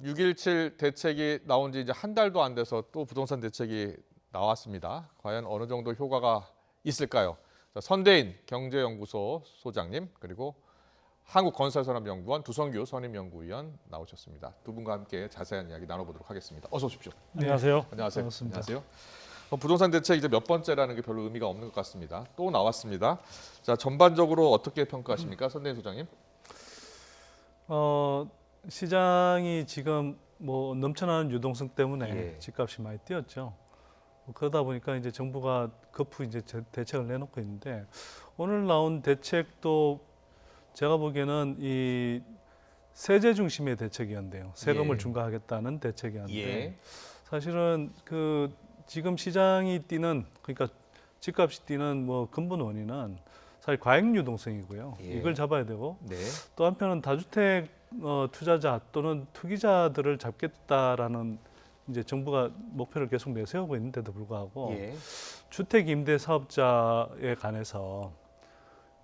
6.17 대책이 나온 지 이제 한 달도 안 돼서 또 부동산 대책이 나왔습니다. 과연 어느 정도 효과가 있을까요? 자, 선대인 경제연구소 소장님 그리고 한국건설산업연구원 두성규 선임연구위원 나오셨습니다. 두 분과 함께 자세한 이야기 나눠보도록 하겠습니다. 어서 오십시오. 안녕하세요. 안녕하세요. 반갑습니다. 안녕하세요. 부동산 대책 이제 몇 번째라는 게 별로 의미가 없는 것 같습니다. 또 나왔습니다. 자, 전반적으로 어떻게 평가하십니까, 선대인 소장님? 시장이 지금 뭐 넘쳐나는 유동성 때문에 예. 집값이 많이 뛰었죠. 그러다 보니까 이제 정부가 급히 이제 대책을 내놓고 있는데 오늘 나온 대책도 제가 보기에는 이 세제 중심의 대책이었는데요. 세금을 예. 중과하겠다는 대책이었는데 예. 사실은 그 지금 시장이 뛰는 그러니까 집값이 뛰는 뭐 근본 원인은 사실 과잉 유동성이고요. 예. 이걸 잡아야 되고 네. 또 한편은 다주택 투자자 또는 투기자들을 잡겠다라는 이제 정부가 목표를 계속 내세우고 있는데도 불구하고 예. 주택 임대 사업자에 관해서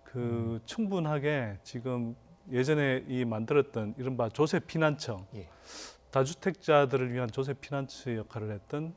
그 충분하게 지금 예전에 이 만들었던 이른바 조세 피난처 예. 다주택자들을 위한 조세 피난처 역할을 했던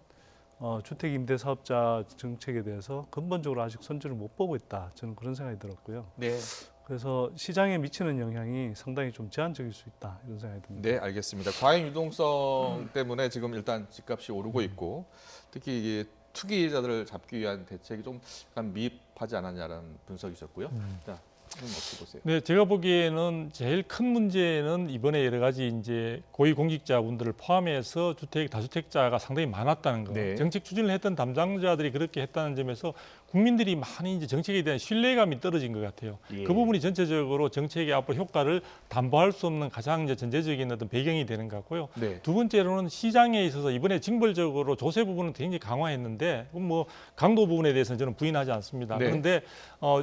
주택 임대 사업자 정책에 대해서 근본적으로 아직 선지를 못 보고 있다. 저는 그런 생각이 들었고요. 네. 그래서 시장에 미치는 영향이 상당히 좀 제한적일 수 있다 이런 생각이 듭니다. 네, 알겠습니다. 과잉 유동성 때문에 지금 일단 집값이 오르고 있고 특히 이게 투기자들을 잡기 위한 대책이 좀 약간 미흡하지 않았냐라는 분석이셨고요. 자, 그럼 어떻게 보세요? 네, 제가 보기에는 제일 큰 문제는 이번에 여러 가지 이제 고위공직자분들을 포함해서 주택 다주택자가 상당히 많았다는 거. 네. 정책 추진을 했던 담당자들이 그렇게 했다는 점에서 국민들이 많이 이제 정책에 대한 신뢰감이 떨어진 것 같아요. 예. 그 부분이 전체적으로 정책의 앞으로 효과를 담보할 수 없는 가장 이제 전제적인 어떤 배경이 되는 것 같고요. 네. 두 번째로는 시장에 있어서 이번에 징벌적으로 조세 부분은 굉장히 강화했는데 뭐 강도 부분에 대해서는 저는 부인하지 않습니다. 네. 그런데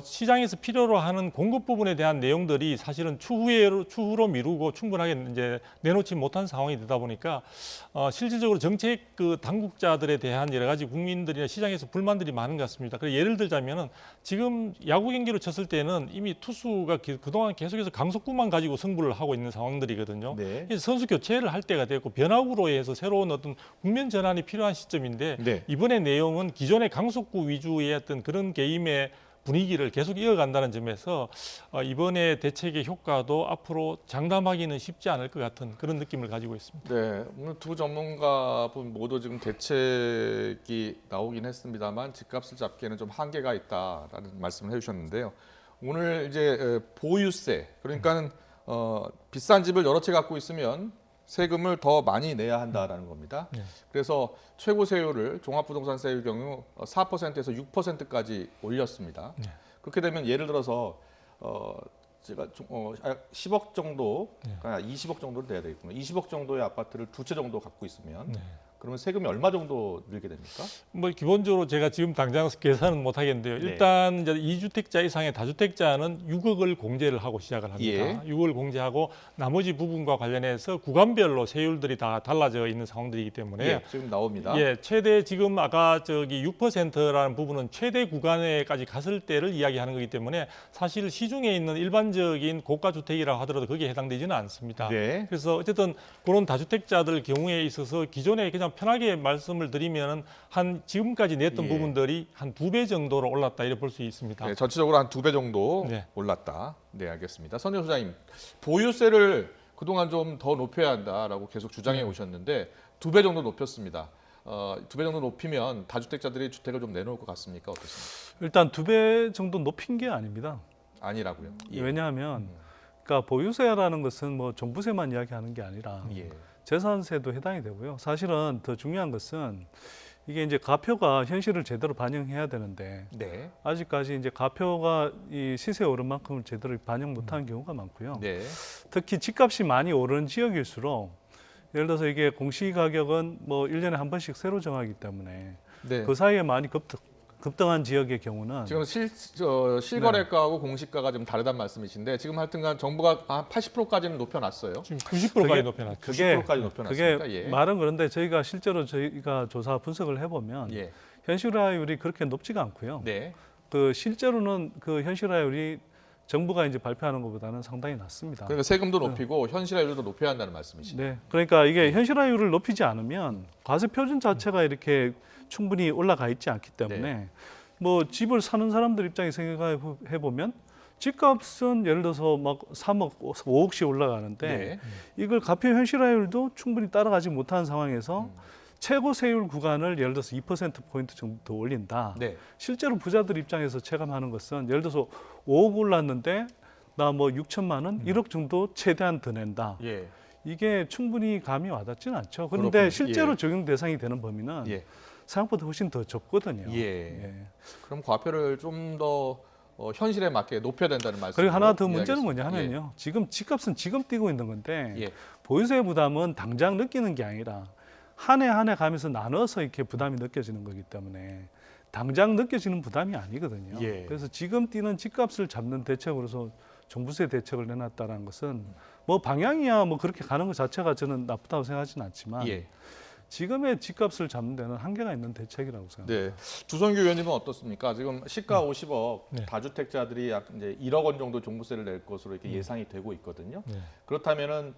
시장에서 필요로 하는 공급 부분에 대한 내용들이 사실은 추후로 미루고 충분하게 이제 내놓지 못한 상황이 되다 보니까 실질적으로 정책 그 당국자들에 대한 여러 가지 국민들이나 시장에서 불만들이 많은 것 같습니다. 그래서 예를 들자면은 지금 야구 경기로 쳤을 때는 이미 투수가 그동안 계속해서 강속구만 가지고 승부를 하고 있는 상황들이거든요. 네. 그래서 선수 교체를 할 때가 됐고 변화구로 해서 새로운 어떤 국면 전환이 필요한 시점인데 네. 이번의 내용은 기존의 강속구 위주의 어떤 그런 게임의 분위기를 계속 이어간다는 점에서 이번에 대책의 효과도 앞으로 장담하기는 쉽지 않을 것 같은 그런 느낌을 가지고 있습니다. 네, 오늘 두 전문가분 모두 지금 대책이 나오긴 했습니다만 집값을 잡기에는 좀 한계가 있다라는 말씀을 해주셨는데요. 오늘 이제 보유세, 그러니까는 비싼 집을 여러 채 갖고 있으면 세금을 더 많이 내야 한다라는 겁니다. 네. 그래서 최고 세율을 종합부동산세의 경우 4%에서 6%까지 올렸습니다. 네. 그렇게 되면 예를 들어서 제가 10억 정도, 네. 20억 정도를 내야 되겠군요. 20억 정도의 아파트를 두 채 정도 갖고 있으면 네. 그러면 세금이 얼마 정도 늘게 됩니까? 뭐 기본적으로 제가 지금 당장 계산은 못 하겠는데요. 네. 일단 이제 2주택자 이상의 다주택자는 6억을 공제를 하고 시작을 합니다. 예. 6억을 공제하고 나머지 부분과 관련해서 구간별로 세율들이 다 달라져 있는 상황들이기 때문에 예, 지금 나옵니다. 예, 최대 지금 아까 저기 6%라는 부분은 최대 구간에까지 갔을 때를 이야기하는 거기 때문에 사실 시중에 있는 일반적인 고가 주택이라고 하더라도 거기에 해당되지는 않습니다. 네. 그래서 어쨌든 그런 다주택자들 경우에 있어서 기존에 그냥 편하게 말씀을 드리면 한 지금까지 냈던 예. 부분들이 한 2배 정도로 올랐다 이렇게 볼 수 있습니다. 네, 전체적으로 한 2배 정도 네. 올랐다. 네, 알겠습니다. 선임 소장님, 보유세를 그동안 좀 더 높여야 한다라고 계속 주장해 오셨는데 2배 정도 높였습니다. 2배 정도 높이면 다주택자들이 주택을 좀 내놓을 것 같습니까? 어떻습니까? 일단 2배 정도 높인 게 아닙니다. 아니라고요. 예. 왜냐하면 그러니까 보유세라는 것은 뭐 종부세만 이야기하는 게 아니라 예. 재산세도 해당이 되고요. 사실은 더 중요한 것은 이게 이제 가표가 현실을 제대로 반영해야 되는데 네. 아직까지 이제 가표가 이 시세 오른 만큼을 제대로 반영 못한 경우가 많고요. 네. 특히 집값이 많이 오르는 지역일수록 예를 들어서 이게 공시가격은 뭐 1년에 한 번씩 새로 정하기 때문에 네. 그 사이에 많이 급등한 지역의 경우는 지금 실거래가하고 공시가가 좀 다르다는 말씀이신데 지금 하여튼간 정부가 한 80%까지는 높여놨어요. 지금 90%까지 그게- 높여놨죠. 그게 90%까지 높여놨습니까? 그게 예. 말은 그런데 저희가 실제로 저희가 조사 분석을 해보면 예. 현실화율이 그렇게 높지가 않고요. 네. 그 실제로는 그 현실화율이 정부가 이제 발표하는 것보다는 상당히 낮습니다. 그러니까 세금도 높이고 현실화율도 높여야 한다는 말씀이시죠. 네, 그러니까 이게 현실화율을 높이지 않으면 과세 표준 자체가 이렇게 충분히 올라가 있지 않기 때문에 뭐 집을 사는 사람들 입장에 생각해 보면 집값은 예를 들어서 막 3억, 5억씩 올라가는데 네. 이걸 가표 현실화율도 충분히 따라가지 못하는 상황에서 최고 세율 구간을 예를 들어서 2%포인트 정도 더 올린다. 네. 실제로 부자들 입장에서 체감하는 것은 예를 들어서 5억 올랐는데 나 뭐 6천만 원, 1억 정도 최대한 더 낸다. 예. 이게 충분히 감이 와닿지는 않죠. 그런데 그렇군요. 실제로 예. 적용 대상이 되는 범위는 예. 생각보다 훨씬 더 좁거든요. 예. 그럼 과표를 좀 더 현실에 맞게 높여야 된다는 말씀. 그리고 하나 더 문제는 뭐냐 하면요. 지금 집값은 지금 뛰고 있는 건데 예. 보유세 부담은 당장 느끼는 게 아니라 한 해 한 해 가면서 나눠서 이렇게 부담이 느껴지는 거기 때문에 당장 느껴지는 부담이 아니거든요. 예. 그래서 지금 뛰는 집값을 잡는 대책으로서 종부세 대책을 내놨다는 것은 뭐 방향이야 뭐 그렇게 가는 것 자체가 저는 나쁘다고 생각하지는 않지만 예. 지금의 집값을 잡는 데는 한계가 있는 대책이라고 생각합니다. 네. 주성규 의원님은 어떻습니까? 지금 시가 50억 네. 다주택자들이 약 이제 1억 원 정도 종부세를 낼 것으로 이렇게 예상이 되고 있거든요. 네. 그렇다면은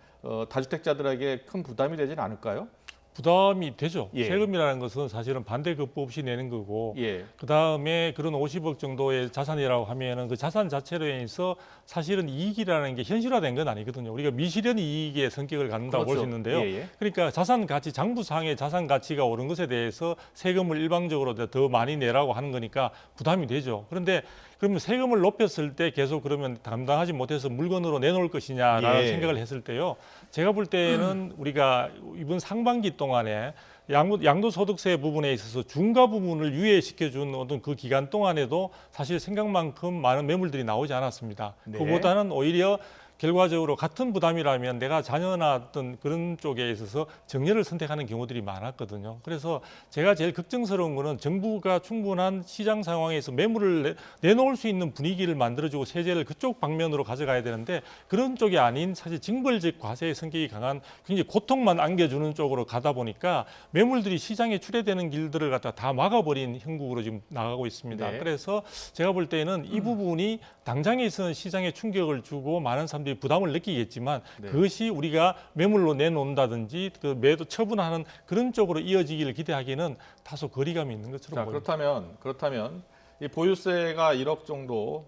다주택자들에게 큰 부담이 되진 않을까요? 부담이 되죠. 예. 세금이라는 것은 사실은 반대급부 없이 내는 거고 예. 그다음에 그런 50억 정도의 자산이라고 하면은 그 자산 자체로 인해서 사실은 이익이라는 게 현실화된 건 아니거든요. 우리가 미실현 이익의 성격을 갖는다고 볼 수 있는데요. 예, 예. 그러니까 자산 가치, 장부상의 자산 가치가 오른 것에 대해서 세금을 일방적으로 더 많이 내라고 하는 거니까 부담이 되죠. 그런데 그러면 세금을 높였을 때 계속 그러면 감당하지 못해서 물건으로 내놓을 것이냐라는 예. 생각을 했을 때요. 제가 볼 때는 우리가 이번 상반기 동안에 양도소득세 부분에 있어서 중과 부분을 유예시켜준 어떤 그 기간 동안에도 사실 생각만큼 많은 매물들이 나오지 않았습니다. 네. 그보다는 오히려 결과적으로 같은 부담이라면 내가 자녀나 어떤 그런 쪽에 있어서 정렬을 선택하는 경우들이 많았거든요. 그래서 제가 제일 걱정스러운 거는 정부가 충분한 시장 상황에서 매물을 내놓을 수 있는 분위기를 만들어주고 세제를 그쪽 방면으로 가져가야 되는데 그런 쪽이 아닌 사실 징벌적 과세의 성격이 강한 굉장히 고통만 안겨주는 쪽으로 가다 보니까 매물들이 시장에 출회되는 길들을 갖다 다 막아버린 형국으로 지금 나가고 있습니다. 네. 그래서 제가 볼 때는 이 부분이 당장에서는 시장에 충격을 주고 많은 사람들이 부담을 느끼겠지만 네. 그것이 우리가 매물로 내놓는다든지 그 매도 처분하는 그런 쪽으로 이어지기를 기대하기에는 다소 거리감이 있는 것처럼 자, 보입니다. 그렇다면 이 보유세가 1억 정도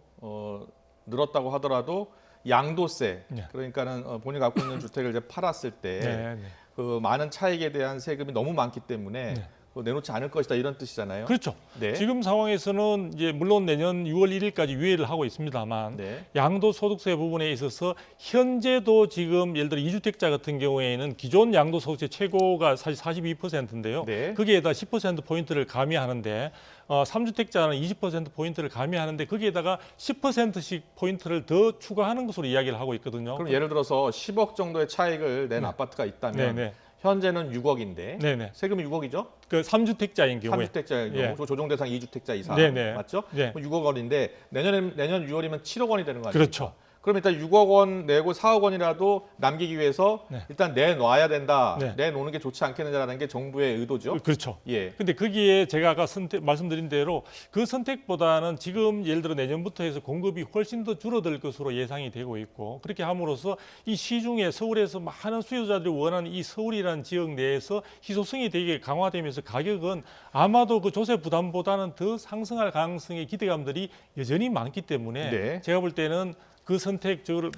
늘었다고 하더라도 양도세 네. 그러니까는 본인이 갖고 있는 주택을 이제 팔았을 때 네, 네. 그 많은 차익에 대한 세금이 너무 많기 때문에 네. 내놓지 않을 것이다 이런 뜻이잖아요. 그렇죠. 네. 지금 상황에서는 이제 물론 내년 6월 1일까지 유예를 하고 있습니다만 네. 양도소득세 부분에 있어서 현재도 지금 예를 들어 2주택자 같은 경우에는 기존 양도소득세 최고가 사실 42%인데요. 네. 거기에다 10% 포인트를 가미하는데 3주택자는 20% 포인트를 가미하는데 거기에다가 10%씩 포인트를 더 추가하는 것으로 이야기를 하고 있거든요. 그럼 예를 들어서 10억 정도의 차익을 낸 아파트가 있다면 네네. 현재는 6억인데 네네. 세금이 6억이죠? 그 3주택자인 경우에 3주택자의 예. 경우 조정 대상 2주택자 이상 네네. 맞죠? 네. 6억 원인데 내년 6월이면 7억 원이 되는 거 아닙니까? 그렇죠. 그럼 일단 6억 원 내고 4억 원이라도 남기기 위해서 네. 일단 내놔야 된다. 네. 내놓는 게 좋지 않겠느냐라는 게 정부의 의도죠. 그렇죠. 예. 근데 거기에 제가 아까 말씀드린 대로 그 선택보다는 지금 예를 들어 내년부터 해서 공급이 훨씬 더 줄어들 것으로 예상이 되고 있고 그렇게 함으로써 이 시중에 서울에서 많은 수요자들이 원하는 이 서울이라는 지역 내에서 희소성이 되게 강화되면서 가격은 아마도 그 조세 부담보다는 더 상승할 가능성의 기대감들이 여전히 많기 때문에 네. 제가 볼 때는 그 선택적으로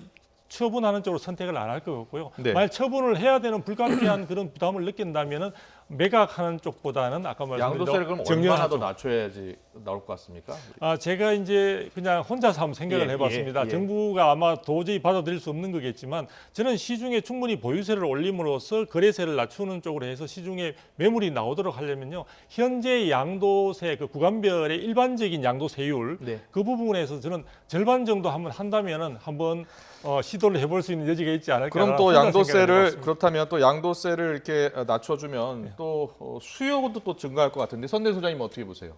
처분하는 쪽으로 선택을 안 할 것 같고요. 네. 만약 처분을 해야 되는 불가피한 그런 부담을 느낀다면은 매각하는 쪽보다는 아까 말씀드린 양도세를 그럼 얼마나 더 낮춰야지 나올 것 같습니까? 제가 이제 그냥 혼자서 한번 생각을 예, 해봤습니다. 예. 정부가 아마 도저히 받아들일 수 없는 거겠지만 저는 시중에 충분히 보유세를 올림으로써 거래세를 낮추는 쪽으로 해서 시중에 매물이 나오도록 하려면요. 현재 양도세 그 구간별의 일반적인 양도세율 네. 그 부분에서 저는 절반 정도 한번 한다면은 한번 시도를 해볼 수 있는 여지가 있지 않을까. 그럼 또 양도세를 그렇다면 또 양도세를 이렇게 낮춰주면 또 수요도 또 증가할 것 같은데 선대 소장님 어떻게 보세요?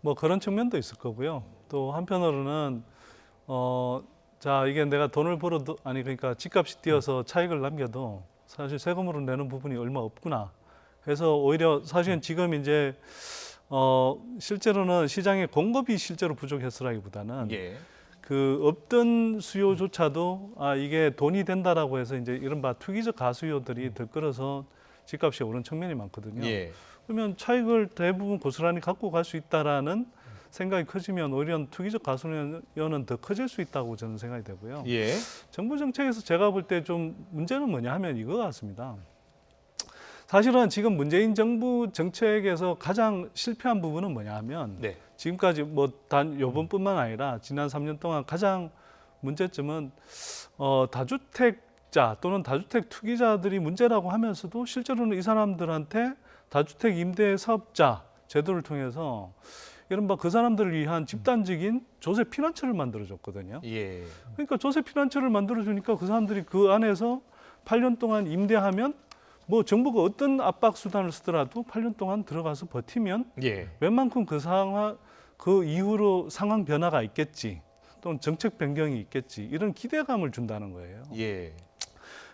뭐 그런 측면도 있을 거고요. 또 한편으로는 자 이게 내가 돈을 벌어도 아니 그러니까 집값이 뛰어서 차익을 남겨도 사실 세금으로 내는 부분이 얼마 없구나. 그래서 오히려 사실은 지금 이제 실제로는 시장에 공급이 실제로 부족해서라기보다는 예. 그 없던 수요조차도 이게 돈이 된다라고 해서 이제 이른바 투기적 가수요들이 들끓어서 집값이 오른 측면이 많거든요. 예. 그러면 차익을 대부분 고스란히 갖고 갈 수 있다라는 생각이 커지면 오히려 투기적 가수요는 더 커질 수 있다고 저는 생각이 되고요. 예. 정부 정책에서 제가 볼 때 좀 문제는 뭐냐 하면 이거 같습니다. 사실은 지금 문재인 정부 정책에서 가장 실패한 부분은 뭐냐 하면 네. 지금까지 뭐 단 요번뿐만 아니라 지난 3년 동안 가장 문제점은 다주택자 또는 다주택 투기자들이 문제라고 하면서도 실제로는 이 사람들한테 다주택 임대 사업자 제도를 통해서 이른바 그 사람들을 위한 집단적인 조세 피난처를 만들어줬거든요. 예. 그러니까 조세 피난처를 만들어주니까 그 사람들이 그 안에서 8년 동안 임대하면 뭐 정부가 어떤 압박 수단을 쓰더라도 8년 동안 들어가서 버티면 예. 웬만큼 그 이후로 상황 변화가 있겠지 또는 정책 변경이 있겠지 이런 기대감을 준다는 거예요. 예.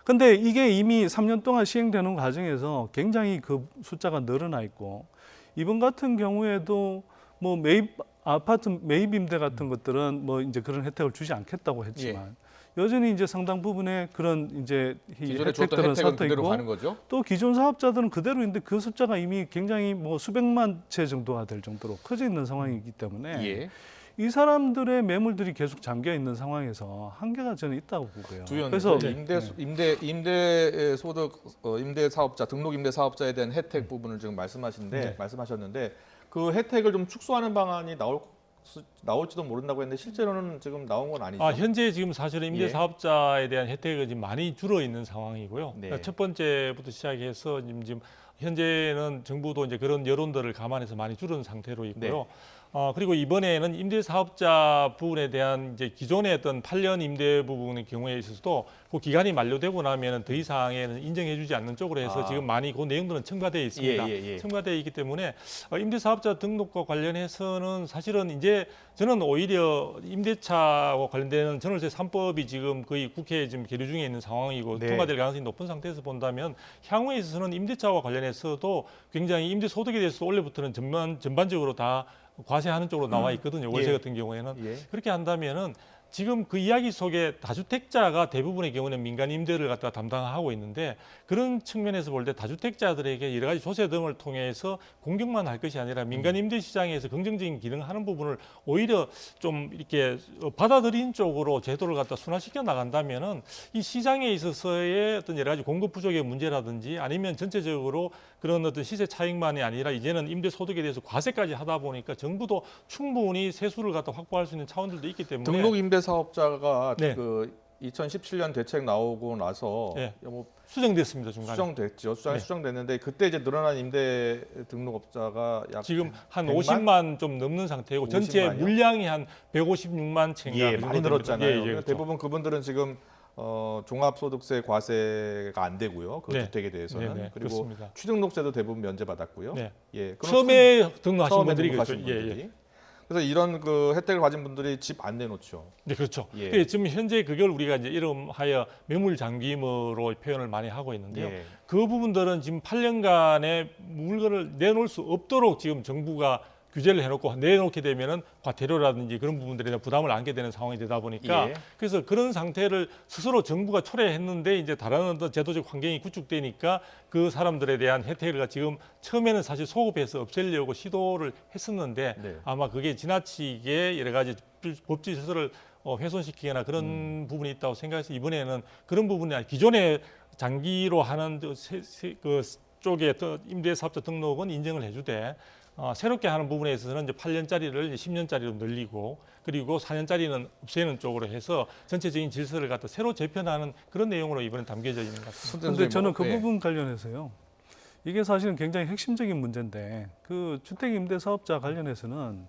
근데 이게 이미 3년 동안 시행되는 과정에서 굉장히 그 숫자가 늘어나 있고 이번 같은 경우에도 뭐 아파트 매입 임대 같은 것들은 뭐 이제 그런 혜택을 주지 않겠다고 했지만 여전히 이제 상당 부분의 그런 이제 기존에 줬던 혜택들은 혜택은 서터 그대로 있고 가는 거죠? 또 기존 사업자들은 그대로 있는데 그 숫자가 이미 굉장히 뭐 수백만 채 정도가 될 정도로 커져 있는 상황이기 때문에 예. 이 사람들의 매물들이 계속 잠겨 있는 상황에서 한계가 저는 있다고 보고요. 그래서 임대 소득 임대 사업자 등록 임대 사업자에 대한 혜택 부분을 지금 말씀하셨는데 그 혜택을 좀 축소하는 방안이 나올지도 모른다고 했는데 실제로는 지금 나온 건 아니죠. 현재 지금 사실은 임대 예. 사업자에 대한 혜택이 지금 많이 줄어 있는 상황이고요. 네. 그러니까 첫 번째부터 시작해서 지금 현재는 정부도 이제 그런 여론들을 감안해서 많이 줄은 상태로 있고요. 네. 그리고 이번에는 임대 사업자 부분에 대한 이제 기존의 어떤 8년 임대 부분의 경우에 있어서도 그 기간이 만료되고 나면은 더 이상에는 인정해주지 않는 쪽으로 해서 지금 많이 그 내용들은 첨가되어 있습니다. 예. 첨가되어 있기 때문에 임대 사업자 등록과 관련해서는 사실은 이제 저는 오히려 임대차와 관련되는 전월세 3법이 지금 거의 국회에 지금 계류 중에 있는 상황이고 네. 통과될 가능성이 높은 상태에서 본다면 향후에 있어서는 임대차와 관련해서도 굉장히 임대 소득에 대해서 원래부터는 전반적으로 다 과세하는 쪽으로 나와 있거든요. 월세 같은 경우에는. 그렇게 한다면은 지금 그 이야기 속에 다주택자가 대부분의 경우는 민간 임대를 갖다 담당하고 있는데 그런 측면에서 볼 때 다주택자들에게 여러 가지 조세 등을 통해서 공격만 할 것이 아니라 민간 임대 시장에서 긍정적인 기능하는 부분을 오히려 좀 이렇게 받아들인 쪽으로 제도를 갖다 순화시켜 나간다면은 이 시장에 있어서의 어떤 여러 가지 공급 부족의 문제라든지 아니면 전체적으로 그런 어떤 시세 차익만이 아니라 이제는 임대 소득에 대해서 과세까지 하다 보니까 정부도 충분히 세수를 갖다 확보할 수 있는 차원들도 있기 때문에 등록 임대 사업자가 네. 그 2017년 대책 나오고 나서 네. 뭐 수정됐습니다. 중간에. 수정됐죠. 네. 수정됐는데 그때 이제 늘어난 임대 등록업자가 약 지금 한 100만? 50만 좀 넘는 상태고 전체 50만이요? 물량이 한 156만 채인가 예, 그 정도 많이 됩니다. 늘었잖아요. 예, 그러니까 그렇죠. 대부분 그분들은 지금 종합소득세 과세가 안 되고요. 그 네. 주택에 대해서는 네, 그리고 그렇습니다. 취등록세도 대부분 면제받았고요. 네. 예, 그럼 처음에 등록하신 처음에 분들이 등록하신 그렇죠. 예, 분들이. 예. 그래서 이런 그 혜택을 가진 분들이 집 안 내놓죠. 네, 그렇죠. 예. 그래서 지금 현재 그걸 우리가 이제 이름하여 매물 잠김으로 표현을 많이 하고 있는데요. 예. 그 부분들은 지금 8년간의 물건을 내놓을 수 없도록 지금 정부가 규제를 해놓고 내놓게 되면은 과태료라든지 그런 부분들에 대한 부담을 안게 되는 상황이 되다 보니까 예. 그래서 그런 상태를 스스로 정부가 초래했는데 이제 다른 어떤 제도적 환경이 구축되니까 그 사람들에 대한 혜택을 지금 처음에는 사실 소급해서 없애려고 시도를 했었는데 네. 아마 그게 지나치게 여러 가지 법적 질서를 훼손시키거나 그런 부분이 있다고 생각해서 이번에는 그런 부분이 아니라 기존에 장기로 하는 그 쪽에 임대사업자 등록은 인정을 해주되 새롭게 하는 부분에 있어서는 이제 8년짜리를 10년짜리로 늘리고 그리고 4년짜리는 없애는 쪽으로 해서 전체적인 질서를 갖다 새로 재편하는 그런 내용으로 이번에 담겨져 있는 것 같습니다. 그런데 저는 그 예. 부분 관련해서요. 이게 사실은 굉장히 핵심적인 문제인데 그 주택임대 사업자 관련해서는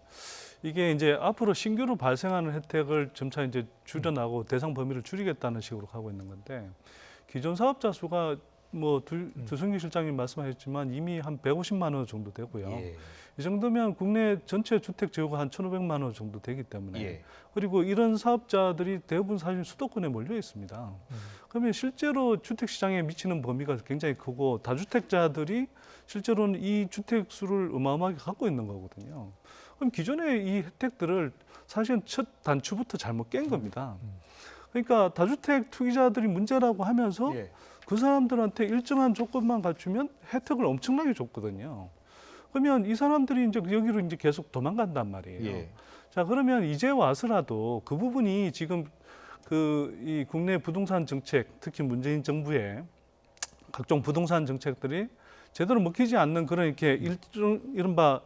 이게 이제 앞으로 신규로 발생하는 혜택을 점차 이제 줄여나가고 대상 범위를 줄이겠다는 식으로 가고 있는 건데 기존 사업자 수가 뭐 두승기 실장님 말씀하셨지만 이미 한 150만 원 정도 되고요. 예. 이 정도면 국내 전체 주택 재고가 한 1,500만 원 정도 되기 때문에 예. 그리고 이런 사업자들이 대부분 사실 수도권에 몰려 있습니다. 그러면 실제로 주택 시장에 미치는 범위가 굉장히 크고 다주택자들이 실제로는 이 주택 수를 어마어마하게 갖고 있는 거거든요. 그럼 기존의 이 혜택들을 사실은 첫 단추부터 잘못 깬 겁니다. 그러니까 다주택 투기자들이 문제라고 하면서 예. 그 사람들한테 일정한 조건만 갖추면 혜택을 엄청나게 줬거든요. 그러면 이 사람들이 이제 여기로 이제 계속 도망간단 말이에요. 예. 자, 그러면 이제 와서라도 그 부분이 지금 이 국내 부동산 정책, 특히 문재인 정부의 각종 부동산 정책들이 제대로 먹히지 않는 그런 이렇게 이른바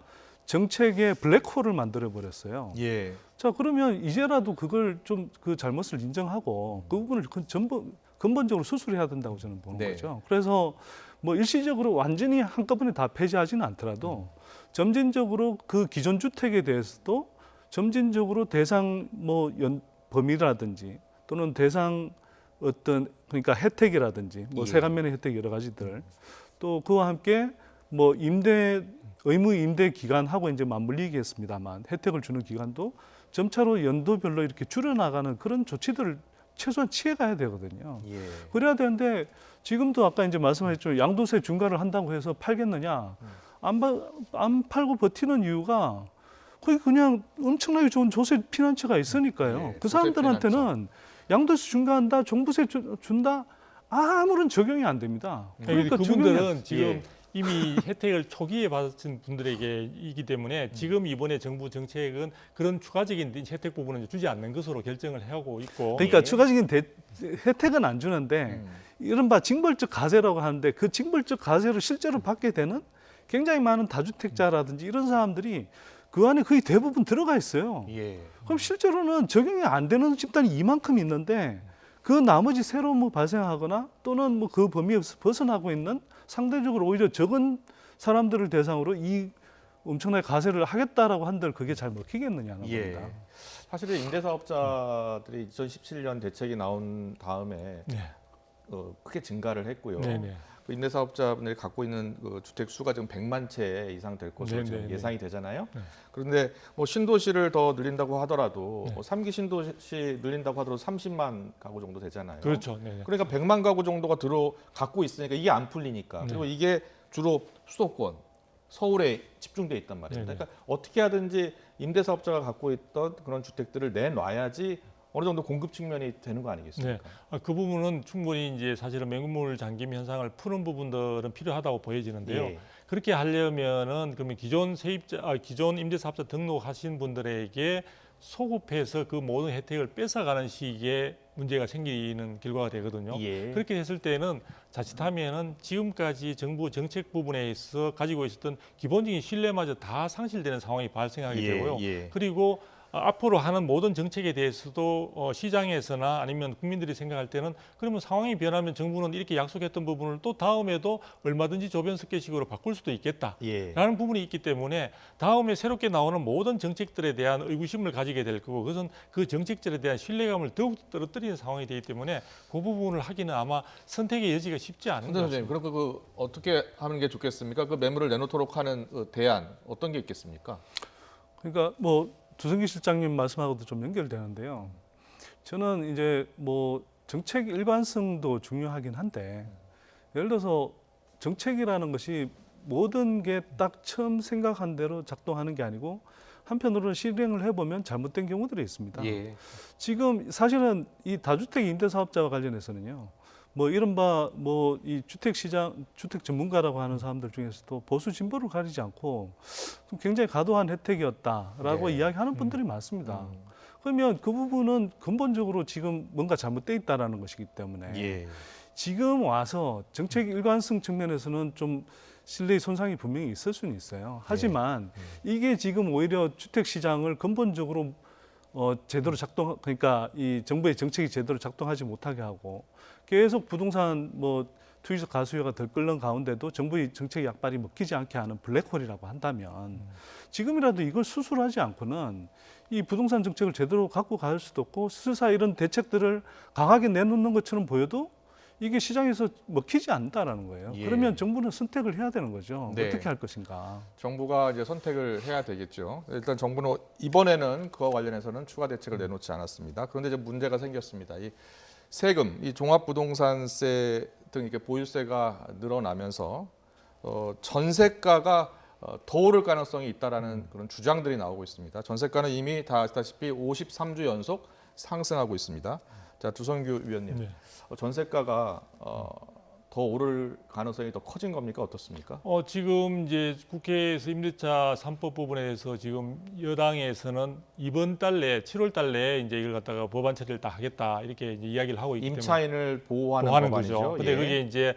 정책의 블랙홀을 만들어 버렸어요. 예. 자, 그러면 이제라도 그걸 좀 그 잘못을 인정하고 그 부분을 전부 근본적으로 수술해야 된다고 저는 보는 네. 거죠. 그래서 뭐 일시적으로 완전히 한꺼번에 다 폐지하지는 않더라도 점진적으로 그 기존 주택에 대해서도 점진적으로 대상 범위라든지 또는 대상 어떤 그러니까 혜택이라든지 뭐 예. 세관면의 혜택 여러 가지들 또 그와 함께 뭐 의무 임대 기간하고 이제 맞물리겠습니다만 혜택을 주는 기간도 점차로 연도별로 이렇게 줄여나가는 그런 조치들을 최소한 취해가야 되거든요. 예. 그래야 되는데 지금도 아까 이제 말씀하셨죠. 양도세 중과를 한다고 해서 팔겠느냐? 안 팔고 버티는 이유가 거기 그냥 엄청나게 좋은 조세 피난처가 있으니까요. 예, 그 조세 사람들한테는 양도세 중과한다, 종부세 준다 아무런 적용이 안 됩니다. 그러니까 그분들은 예. 지금 이미 혜택을 초기에 받으신 분들에게이기 때문에 지금 이번에 정부 정책은 그런 추가적인 혜택 부분은 주지 않는 것으로 결정을 하고 있고 그러니까 예. 추가적인 혜택은 안 주는데 이른바 징벌적 가세라고 하는데 그 징벌적 가세를 실제로 받게 되는 굉장히 많은 다주택자라든지 이런 사람들이 그 안에 거의 대부분 들어가 있어요. 예. 그럼 실제로는 적용이 안 되는 집단이 이만큼 있는데 그 나머지 새로 뭐 발생하거나 또는 뭐 그 범위에서 벗어나고 있는 상대적으로 오히려 적은 사람들을 대상으로 이 엄청나게 가세를 하겠다라고 한들 그게 잘 먹히겠느냐는 예. 겁니다. 사실은 임대사업자들이 2017년 대책이 나온 다음에 네. 크게 증가를 했고요. 네네. 그 임대사업자분들이 갖고 있는 그 주택 수가 지금 100만 채 이상 될 것으로 지금 네네네. 예상이 되잖아요. 네. 그런데 뭐 신도시를 더 늘린다고 하더라도 네. 뭐 3기 신도시 늘린다고 하더라도 30만 가구 정도 되잖아요. 그렇죠. 네네. 그러니까 100만 가구 정도가 갖고 있으니까 이게 안 풀리니까. 네. 그리고 이게 주로 수도권, 서울에 집중돼 있단 말입니다. 네네. 그러니까 어떻게 하든지 임대사업자가 갖고 있던 그런 주택들을 내놔야지 어느 정도 공급 측면이 되는 거 아니겠습니까? 그 부분은 충분히 이제 사실은 매물 잠김 현상을 푸는 부분들은 필요하다고 보여지는데요. 예. 그렇게 하려면은 그러면 기존 임대사업자 등록하신 분들에게 소급해서 그 모든 혜택을 뺏어가는 식의 문제가 생기는 결과가 되거든요. 예. 그렇게 했을 때는 자칫하면은 지금까지 정부 정책 부분에 있어 가지고 있었던 기본적인 신뢰마저 다 상실되는 상황이 발생하게 예, 되고요. 예. 그리고 앞으로 하는 모든 정책에 대해서도 시장에서나 아니면 국민들이 생각할 때는 그러면 상황이 변하면 정부는 이렇게 약속했던 부분을 또 다음에도 얼마든지 조변석계식으로 바꿀 수도 있겠다라는 예. 부분이 있기 때문에 다음에 새롭게 나오는 모든 정책들에 대한 의구심을 가지게 될 거고 그것은 그 정책들에 대한 신뢰감을 더욱 떨어뜨리는 상황이 되기 때문에 그 부분을 하기는 아마 선택의 여지가 쉽지 않은 것 선생님, 같습니다. 그럼 그 어떻게 하는 게 좋겠습니까? 그 매물을 내놓도록 하는 그 대안 어떤 게 있겠습니까? 그러니까 뭐 주성기 실장님 말씀하고도 좀 연결되는데요. 저는 이제 뭐 정책 일관성도 중요하긴 한데 예를 들어서 정책이라는 것이 모든 게 딱 처음 생각한 대로 작동하는 게 아니고 한편으로는 실행을 해보면 잘못된 경우들이 있습니다. 예. 지금 사실은 이 다주택 임대사업자와 관련해서는요. 뭐 이른바 뭐 이 주택 전문가라고 하는 사람들 중에서도 보수 진보를 가리지 않고 좀 굉장히 과도한 혜택이었다라고 네. 이야기하는 분들이 많습니다. 그러면 그 부분은 근본적으로 지금 뭔가 잘못돼 있다라는 것이기 때문에 예. 지금 와서 정책 일관성 측면에서는 좀 신뢰의 손상이 분명히 있을 수는 있어요. 하지만 이게 지금 오히려 주택 시장을 근본적으로 제대로 그러니까 이 정부의 정책이 제대로 작동하지 못하게 하고 계속 부동산 투기적 가수요가 덜 끓는 가운데도 정부의 정책 약발이 먹히지 않게 하는 블랙홀이라고 한다면 지금이라도 이걸 수술하지 않고는 이 부동산 정책을 제대로 갖고 갈 수도 없고 스스로 이런 대책들을 강하게 내놓는 것처럼 보여도 이게 시장에서 먹히지 않는다라는 거예요. 예. 그러면 정부는 선택을 해야 되는 거죠. 네. 어떻게 할 것인가. 정부가 이제 선택을 해야 되겠죠. 일단 정부는 이번에는 그와 관련해서는 추가 대책을 내놓지 않았습니다. 그런데 이제 문제가 생겼습니다. 이 세금, 이 종합부동산세 등 이렇게 보유세가 늘어나면서 전세가가 더 오를 가능성이 있다라는 그런 주장들이 나오고 있습니다. 전세가는 이미 다 아시다시피 53주 연속 상승하고 있습니다. 자, 두성규 위원님, 네. 전세가가 더 오를 가능성이 더 커진 겁니까? 어떻습니까? 지금 이제 국회에서 임대차 3법 부분에 대해서 지금 여당에서는 이번 달 내, 7월 달 내에 이제 이걸 갖다가 법안 처리를 다 하겠다 이렇게 이제 이야기를 하고 있기 때문에 임차인을 보호하는 법안이죠. 거죠. 근데 예. 그게 이제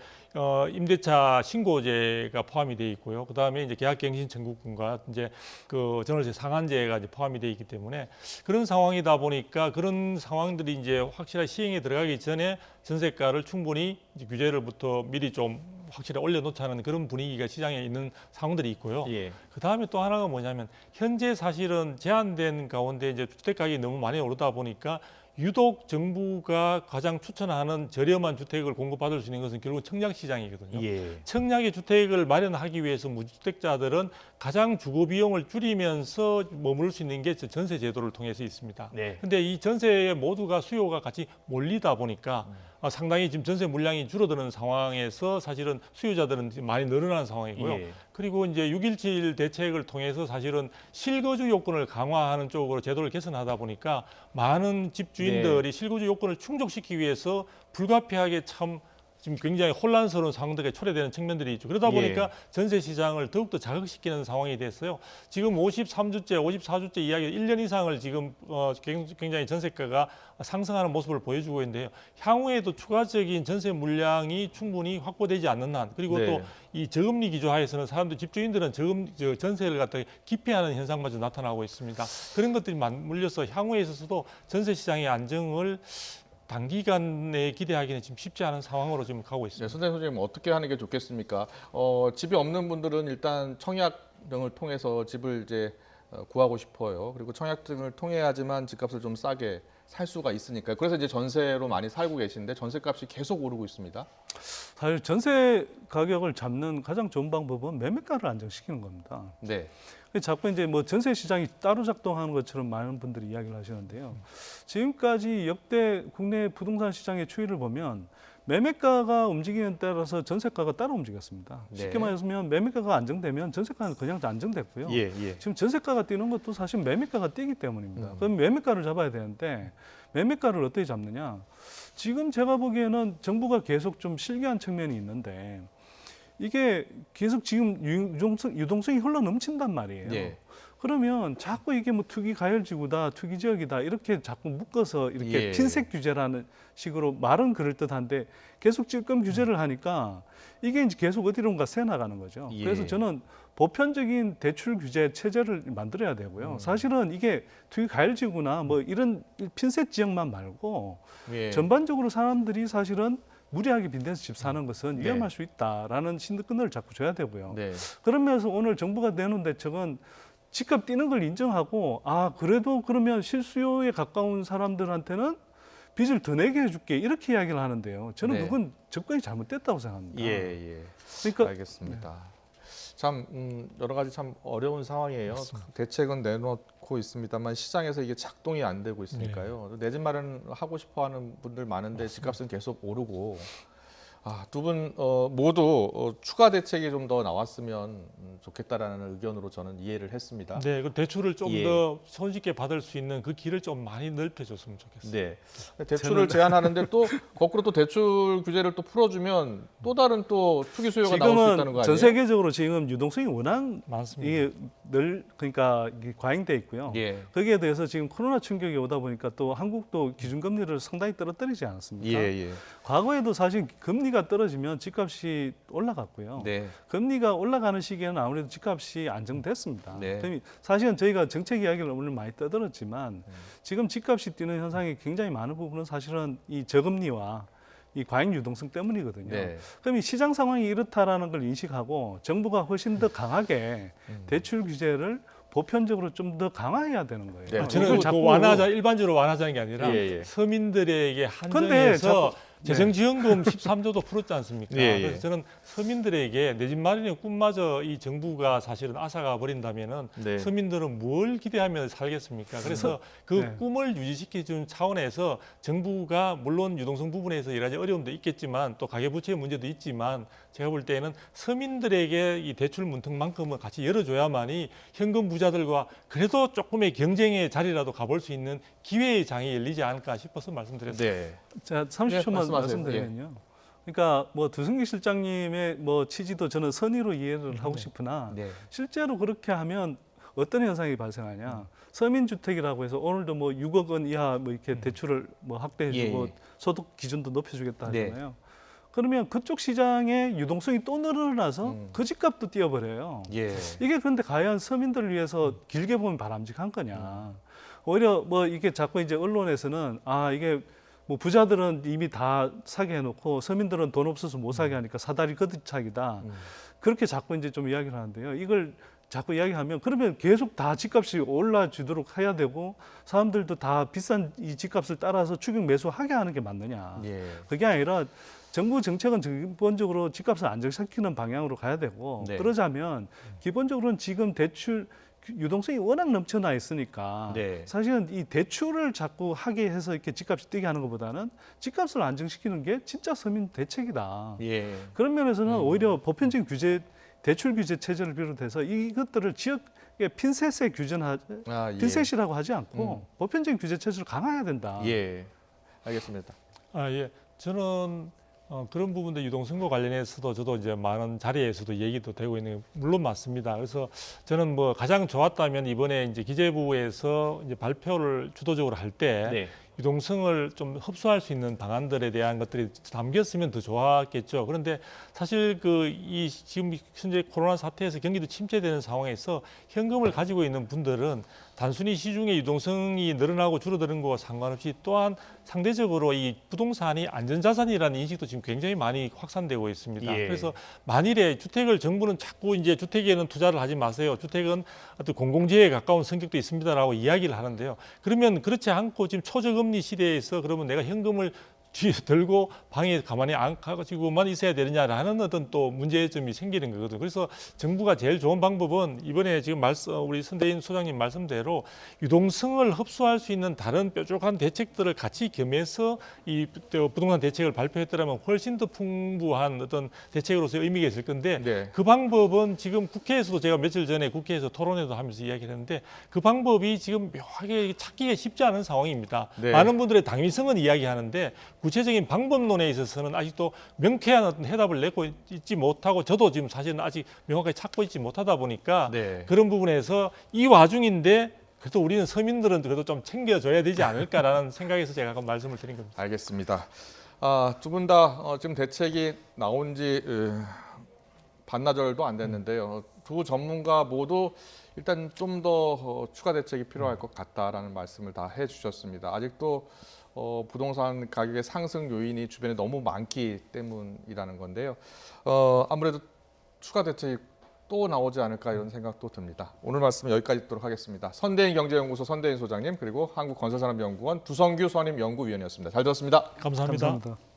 임대차 신고제가 포함이 돼 있고요. 그다음에 이제 계약갱신 청구권과 이제 그 전월세 상한제가 이제 포함이 돼 있기 때문에 그런 상황이다 보니까 그런 상황들이 이제 확실하게 시행에 들어가기 전에 전세가를 충분히 이제 규제를부터 미리 좀 확실히 올려놓자는 그런 분위기가 시장에 있는 상황들이 있고요. 예. 그 다음에 또 하나가 뭐냐면 현재 사실은 제한된 가운데 이제 주택 가격이 너무 많이 오르다 보니까 유독 정부가 가장 추천하는 저렴한 주택을 공급받을 수 있는 것은 결국 청약 시장이거든요. 예. 청약의 주택을 마련하기 위해서 무주택자들은 가장 주거 비용을 줄이면서 머무를 수 있는 게 전세 제도를 통해서 있습니다. 네. 근데 이 전세에 모두가 수요가 같이 몰리다 보니까 상당히 지금 전세 물량이 줄어드는 상황에서 사실은 수요자들은 지금 많이 늘어나는 상황이고요. 예. 그리고 이제 6.17 대책을 통해서 사실은 실거주 요건을 강화하는 쪽으로 제도를 개선하다 보니까 많은 집주인들이 실거주 요건을 충족시키기 위해서 불가피하게 참 지금 굉장히 혼란스러운 상황들에 초래되는 측면들이 있죠. 그러다 보니까 전세 시장을 더욱더 자극시키는 상황이 됐어요. 지금 53주째, 54주째 이야기 1년 이상을 지금 굉장히 전세가가 상승하는 모습을 보여주고 있는데요. 향후에도 추가적인 전세 물량이 충분히 확보되지 않는 한 그리고 네. 또 이 저금리 기조하에서는 사람들 집주인들은 전세를 갖다 기피하는 현상마저 나타나고 있습니다. 그런 것들이 맞물려서 향후에 있어서도 전세 시장의 안정을 단기간에 기대하기는 지금 쉽지 않은 상황으로 지금 가고 있습니다. 네, 선생님 어떻게 하는 게 좋겠습니까? 집이 없는 분들은 일단 청약 등을 통해서 집을 이제 구하고 싶어요. 그리고 청약 등을 통해야지만 집값을 좀 싸게 살 수가 있으니까요. 그래서 이제 전세로 많이 살고 계신데 전세값이 계속 오르고 있습니다. 사실 전세 가격을 잡는 가장 좋은 방법은 매매가를 안정시키는 겁니다. 네. 자꾸 이제 뭐 전세 시장이 따로 작동하는 것처럼 많은 분들이 이야기를 하시는데요. 지금까지 역대 국내 부동산 시장의 추이를 보면 매매가가 움직이는 따라서 전세가가 따라 움직였습니다. 네. 쉽게 말해서 매매가가 안정되면 전세가는 그냥 안정됐고요. 예, 예. 지금 전세가가 뛰는 것도 사실 매매가가 뛰기 때문입니다. 그럼 매매가를 잡아야 되는데 매매가를 어떻게 잡느냐? 지금 제가 보기에는 정부가 계속 좀 실기한 측면이 있는데 이게 계속 지금 유동성이 흘러 넘친단 말이에요. 예. 그러면 자꾸 이게 뭐 투기 가열지구다, 투기 지역이다 이렇게 자꾸 묶어서 이렇게 예. 핀셋 규제라는 식으로 말은 그럴 듯한데 계속 찔끔 규제를 하니까 이게 이제 계속 어디론가 새 나가는 거죠. 예. 그래서 저는 보편적인 대출 규제 체제를 만들어야 되고요. 사실은 이게 투기 가열지구나 뭐 이런 핀셋 지역만 말고 예. 전반적으로 사람들이 사실은 무리하게 빈대서 집 사는 것은 네. 위험할 수 있다라는 신드끈을 자꾸 줘야 되고요. 네. 그러면서 오늘 정부가 내놓은 대책은 집값 뛰는 걸 인정하고 그래도 그러면 실수요에 가까운 사람들한테는 빚을 더 내게 해줄게 이렇게 이야기를 하는데요. 저는 네. 그건 접근이 잘못됐다고 생각합니다. 예, 예. 그러니까 알겠습니다. 참 여러 가지 참 어려운 상황이에요. 대책은 내놓고 있습니다만 시장에서 이게 작동이 안 되고 있으니까요. 내 집 마련 하고 싶어하는 분들 많은데 집값은 계속 오르고. 두 분 모두 추가 대책이 좀 더 나왔으면 좋겠다라는 의견으로 저는 이해를 했습니다. 네, 그 대출을 좀 예. 더 손쉽게 받을 수 있는 그 길을 좀 많이 넓혀줬으면 좋겠어요. 네. 대출을 제한하는데 또 거꾸로 또 대출 규제를 또 풀어주면 또 다른 또 투기 수요가 나올 수 있다는 거 지금은 아니에요? 전 세계적으로 지금 유동성이 워낙 많습니다. 이게 그러니까 이게 과잉돼 있고요. 예. 거기에 대해서 지금 코로나 충격이 오다 보니까 또 한국도 기준금리를 상당히 떨어뜨리지 않았습니까? 예, 예. 과거에도 사실 금리가 떨어지면 집값이 올라갔고요. 네. 금리가 올라가는 시기에는 아무래도 집값이 안정됐습니다. 네. 그럼 사실은 저희가 정책 이야기를 오늘 많이 떠들었지만 지금 집값이 뛰는 현상이 굉장히 많은 부분은 사실은 이 저금리와 이 과잉 유동성 때문이거든요. 네. 그럼 이 시장 상황이 이렇다라는 걸 인식하고 정부가 훨씬 더 강하게 대출 규제를 보편적으로 좀 더 강화해야 되는 거예요. 네. 저는 이걸 그 자꾸 일반적으로 완화하자는 게 아니라 예, 예. 서민들에게 근데 한정해서 재정지원금 13조도 풀었지 않습니까? 예, 예. 그래서 저는 서민들에게 내 집 마련의 꿈마저 이 정부가 사실은 앗아가 버린다면은 네. 서민들은 뭘 기대하며 살겠습니까? 그래서 그 네. 꿈을 유지시켜주는 차원에서 정부가 물론 유동성 부분에서 여러 가지 어려움도 있겠지만 또 가계부채 문제도 있지만 제가 볼 때는 서민들에게 이 대출 문턱만큼은 같이 열어줘야만이 현금 부자들과 그래도 조금의 경쟁의 자리라도 가볼 수 있는 기회의 장이 열리지 않을까 싶어서 말씀드렸습니다. 네. 자, 네, 30초만 말씀하세요. 말씀드리면요. 그러니까 뭐 두승기 실장님의 뭐 취지도 저는 선의로 이해를 하고 싶으나 네. 실제로 그렇게 하면 어떤 현상이 발생하냐? 서민주택이라고 해서 오늘도 뭐 6억 원 이하 뭐 이렇게 대출을 뭐 확대해주고 예, 예. 소득 기준도 높여주겠다 네. 하잖아요. 그러면 그쪽 시장의 유동성이 또 늘어나서 그 집값도 뛰어버려요. 예. 이게 그런데 과연 서민들을 위해서 길게 보면 바람직한 거냐? 오히려 뭐 이게 자꾸 이제 언론에서는 아 이게 뭐 부자들은 이미 다 사게 해놓고 서민들은 돈 없어서 못 사게 하니까 사다리 걷어차기다. 그렇게 자꾸 이제 좀 이야기를 하는데요. 이걸 자꾸 이야기하면 그러면 계속 다 집값이 올라주도록 해야 되고 사람들도 다 비싼 이 집값을 따라서 추격 매수하게 하는 게 맞느냐? 예. 그게 아니라 정부 정책은 기본적으로 집값을 안정시키는 방향으로 가야 되고 네. 그러자면 기본적으로는 지금 대출 유동성이 워낙 넘쳐나 있으니까 네. 사실은 이 대출을 자꾸 하게 해서 이렇게 집값이 뛰게 하는 것보다는 집값을 안정시키는 게 진짜 서민 대책이다. 예. 그런 면에서는 오히려 보편적인 규제, 대출 규제 체제를 비롯해서 이것들을 지역의 핀셋에 아, 예. 핀셋이라고 하지 않고 보편적인 규제 체제를 강화해야 된다. 예. 알겠습니다. 아, 예. 저는 그런 부분들 유동성과 관련해서도 저도 이제 많은 자리에서도 얘기도 되고 있는 게 물론 맞습니다. 그래서 저는 뭐 가장 좋았다면 이번에 이제 기재부에서 이제 발표를 주도적으로 할 때 네. 유동성을 좀 흡수할 수 있는 방안들에 대한 것들이 담겼으면 더 좋았겠죠. 그런데 사실 이 지금 현재 코로나 사태에서 경기도 침체되는 상황에서 현금을 가지고 있는 분들은 단순히 시중의 유동성이 늘어나고 줄어드는 것과 상관없이 또한 상대적으로 이 부동산이 안전자산이라는 인식도 지금 굉장히 많이 확산되고 있습니다. 예. 그래서 만일에 주택을 정부는 자꾸 이제 주택에는 투자를 하지 마세요. 주택은 어떤 공공재에 가까운 성격도 있습니다라고 이야기를 하는데요. 그러면 그렇지 않고 지금 초저금리 시대에서 그러면 내가 현금을 뒤에 들고 방에 가만히 안 가지고만 있어야 되느냐라는 어떤 또 문제점이 생기는 거거든요. 그래서 정부가 제일 좋은 방법은 이번에 지금 우리 선대인 소장님 말씀대로 유동성을 흡수할 수 있는 다른 뾰족한 대책들을 같이 겸해서 이 부동산 대책을 발표했더라면 훨씬 더 풍부한 어떤 대책으로서 의미가 있을 건데 네. 그 방법은 지금 국회에서도 제가 며칠 전에 국회에서 토론회도 하면서 이야기를 했는데 그 방법이 지금 묘하게 찾기가 쉽지 않은 상황입니다. 네. 많은 분들의 당위성은 이야기하는데 구체적인 방법론에 있어서는 아직도 명쾌한 어떤 해답을 내고 있지 못하고 저도 지금 사실은 아직 명확하게 찾고 있지 못하다 보니까 네. 그런 부분에서 이 와중인데 그래도 우리는 서민들은 그래도 좀 챙겨줘야 되지 않을까라는 생각에서 제가 아까 말씀을 드린 겁니다. 알겠습니다. 두 분 다 지금 대책이 나온 지 반나절도 안 됐는데요. 두 전문가 모두 일단 좀 더 추가 대책이 필요할 것 같다라는 말씀을 다 해주셨습니다. 아직도 부동산 가격의 상승 요인이 주변에 너무 많기 때문이라는 건데요. 아무래도 추가 대책이 또 나오지 않을까 이런 생각도 듭니다. 오늘 말씀 여기까지 듣도록 하겠습니다. 선대인 경제연구소 선대인 소장님 그리고 한국건설산업연구원 두성규 선임 연구위원이었습니다. 잘 들었습니다. 감사합니다. 감사합니다.